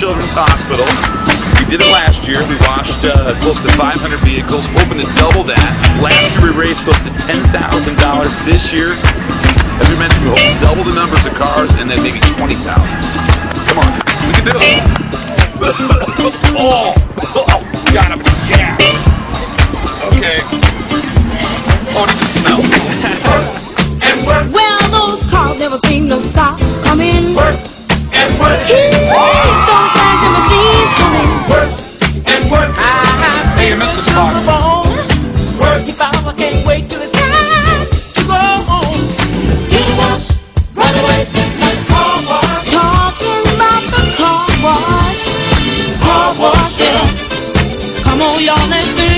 Children's Hospital. We did it last year. We washed close to 500 vehicles, hoping to double that. Last year we raised close to $10,000. This year, as we mentioned, we hope to double the numbers of cars and then maybe 20,000. Come on, we can do it. Oh, got him. Yeah. Okay. Oh, it even smells. And work. Well, those cars never seem to stop coming. Work and work. Those bags and machines coming. Work and work. Hey, Mr. Spock. Work. If I can't wait till it's time to go home. Do the wash. Right away. Like car wash. Talking about the car wash. Car wash, yeah. Come on, y'all, let's sing.